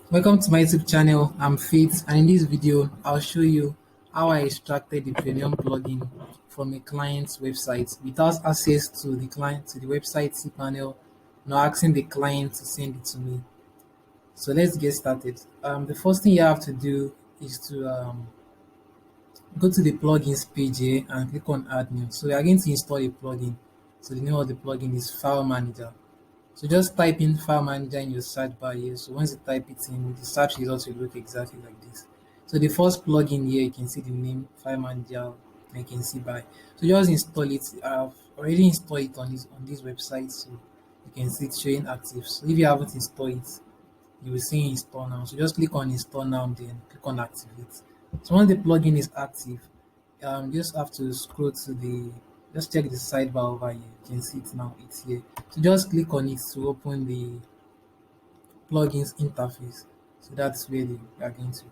Welcome to my YouTube channel. I'm Faith, and in this video, I'll show you how I extracted the premium plugin from a client's website without access to the client to the website cPanel, nor asking the client to send it to me. So let's get started. The first thing you have to do is to go to the plugins page here and click on Add New. So we are going to install a plugin. So the name of the plugin is File Manager. So just type in File Manager in your search bar here. So once you type it in, the search results will look exactly like this. So the first plugin here, you can see the name File Manager, and you can see by. So just install it. I've already installed it on this website, so you can see it showing active. So if you haven't installed it, you will see install now. So just click on install now, then click on activate. So once the plugin is active, you just have to scroll to the just check the sidebar over here. You can see it now, it's here. So just click on it to open the plugins interface. So that's where we are going to.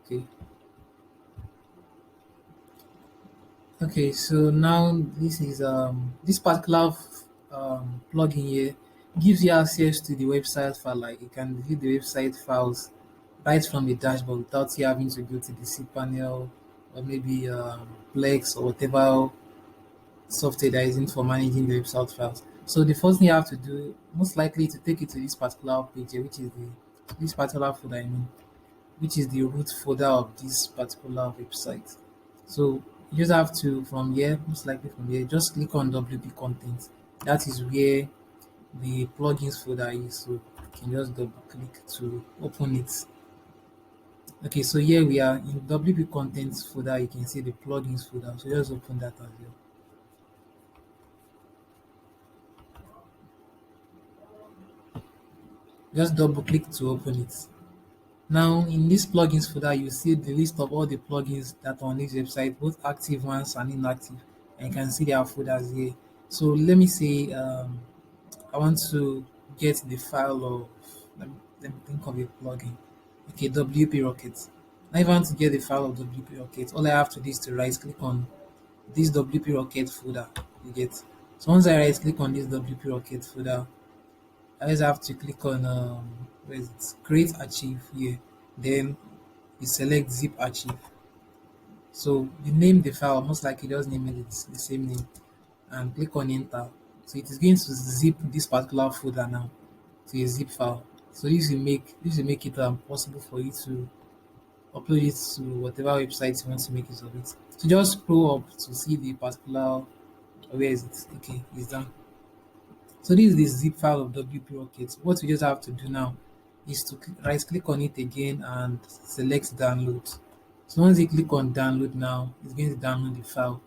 Okay. Okay, so now this particular plugin here gives you access to the website file. Like you can view the website files right from the dashboard without you having to go to the cPanel or maybe Plex or whatever software that is in for managing the website files. So the first thing you have to do, most likely, to take you to this particular page here, which is this particular folder, which is the root folder of this particular website. So you just have to, from here, most likely from here, just click on WP content. That is where the plugins folder is. So you can just double click to open it. Okay, so here we are in WP contents folder. You can see the plugins folder. So just open that as well. Just double click to open it. Now, in this plugins folder, you see the list of all the plugins that are on this website, both active ones and inactive, and you can see their folders here. So let me say I want to get the file of, let me think of a plugin. Okay, WP Rocket. Now, if I want to get the file of WP Rocket, all I have to do is to right click on this WP Rocket folder. You get. So once I right click on this WP Rocket folder, I just have to click on where is it? Create archive here. Then you select zip archive. So you name the file, most likely just name it the same name, and click on enter. So it is going to zip this particular folder now to a zip file. So this will make it possible for you to upload it to whatever website you want to make use of it. So just scroll up to see the particular, where is it? Okay, it's done. So this is the zip file of WP Rocket. What we just have to do now is to right click on it again and select download. So once you click on download now, it's going to download the file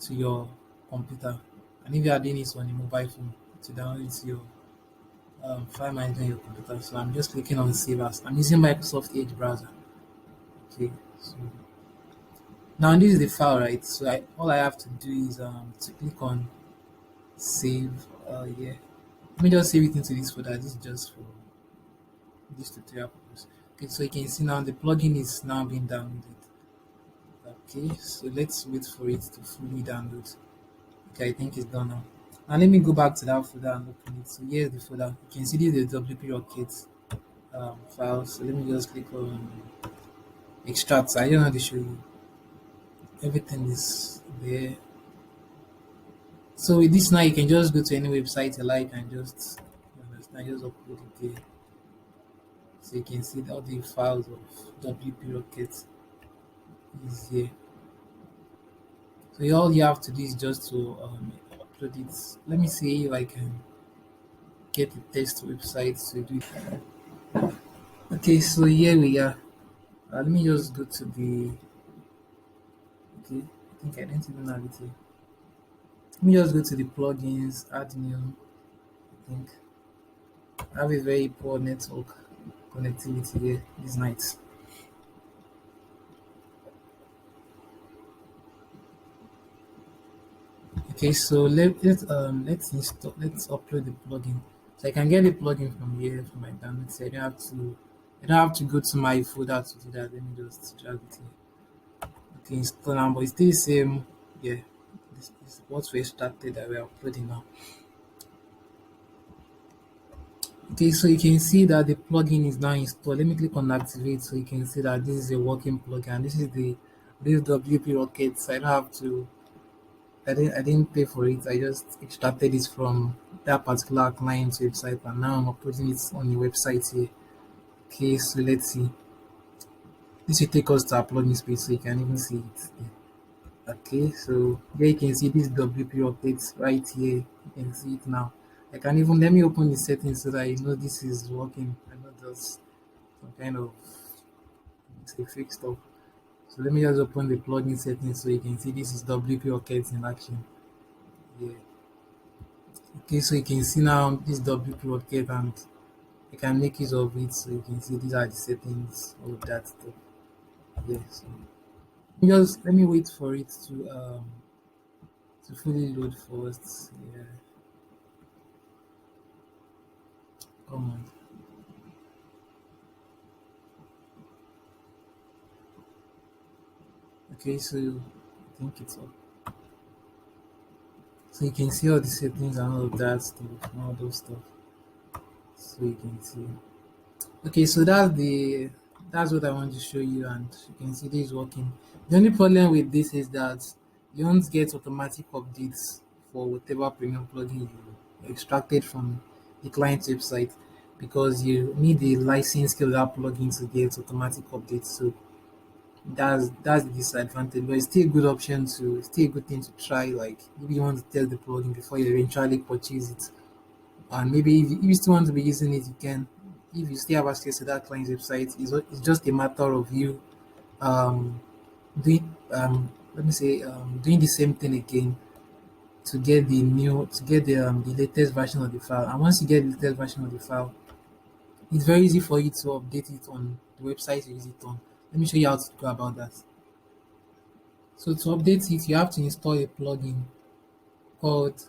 to your computer. And if you are doing this on a mobile phone, to download it to your file manager on your computer. So I'm just clicking on save as. I'm using Microsoft Edge browser. Okay, so now this is the file, right? So all I have to do is to click on save. Yeah, let me just save it into this folder. This is just for this tutorial purpose. Okay, so you can see now the plugin is now being downloaded. Okay, so let's wait for it to fully download. Okay, I think it's done now. Now let me go back to that folder and open it. So here's the folder. You can see this is the WP Rocket file. So let me just click on extract. I don't know how to show you. Everything is there. So with this now, you can just go to any website you like and just, you understand, just upload it there. So you can see all the files of WP Rocket is here. So all you have to do is just to upload it. Let me see if I can get the test website to do it. Okay, so here we are. Let me just go to the. Okay, I think I don't even have it here. Let me just go to the plugins, add new. I think I have a very poor network connectivity here this night. Okay, so let's upload the plugin. So I can get the plugin from here from my download. So I don't have to go to my folder to do that. Let me just drag it here. Okay, install now, but it's still the same. Yeah, this is what we extracted that we're uploading now. Okay, so you can see that the plugin is now installed. Let me click on activate so you can see that this is a working plugin. And this is the this WP Rocket. So I don't have to I didn't pay for it. I just extracted it from that particular client's website and now I'm uploading it on the website here. Okay, so let's see. This will take us to our plugin space so you can even see it. Okay, so here you can see this WP updates right here. You can see it now. I can even let me open the settings so that you know this is working and not just some kind of say fake stuff. So let me just open the plugin settings so you can see this is WP Rockets in action. Yeah. Okay, so you can see now this WP Rocket and you can make use of it so you can see these are the settings of that stuff. Yeah, so just let me wait for it to fully load first. Yeah, come on. Okay, so I think it's up. So you can see all the settings and all of that stuff and all those stuff. So you can see. Okay, so that's what I want to show you, and you can see this is working. The only problem with this is that you don't get automatic updates for whatever premium plugin you extracted from the client's website because you need the license to that plugin to get automatic updates. So that's the disadvantage, but it's still a good option to still a good thing to try. Like if you want to test the plugin before you eventually purchase it, and maybe if you still want to be using it, you can. If you still have access to that client's website, it's just a matter of you doing let me say doing the same thing again to get the latest version of the file. And once you get the latest version of the file, it's very easy for you to update it on the website you use it on. Let me show you how to go about that. So to update it, you have to install a plugin called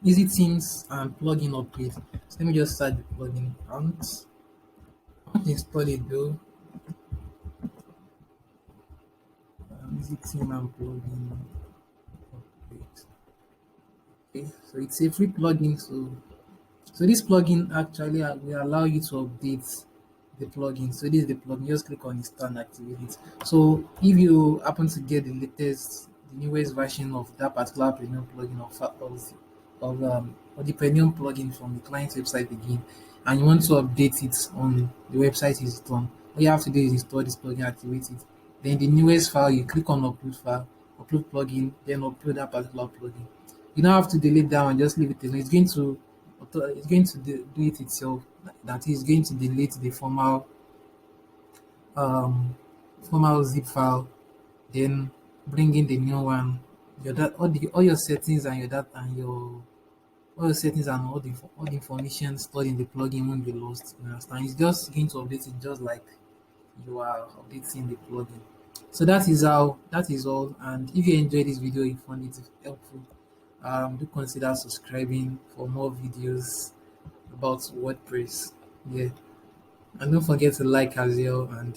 Easy Themes and Plugin Upgrade. So let me just start the plugin. I want to install it though. Easy Theme and Plugin Upgrade. Okay, so it's a free plugin. So this plugin actually will allow you to update the plugin. So this is the plugin. Just click on install and activate it. So if you happen to get the newest version of that particular premium plugin or the premium plugin from the client's website again, and you want to update it on the website is on, all you have to do is install this plugin, activate it. Then the newest file, you click on upload file, upload plugin, then upload that particular plugin. You don't have to delete that one, just leave it alone. It's going to do it itself. That is going to delete the um formal zip file, then bring in the new one. All your settings and your data and your all your settings and all the information stored in the plugin won't be lost. You understand? It's just going to update it just like you are updating the plugin. So that is all. And if you enjoyed this video, you found it helpful, do consider subscribing for more videos about WordPress. Yeah. And don't forget to like as well, and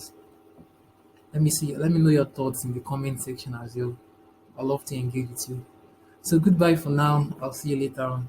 let me know your thoughts in the comment section as well. I love to engage with you. So goodbye for now. I'll see you later on.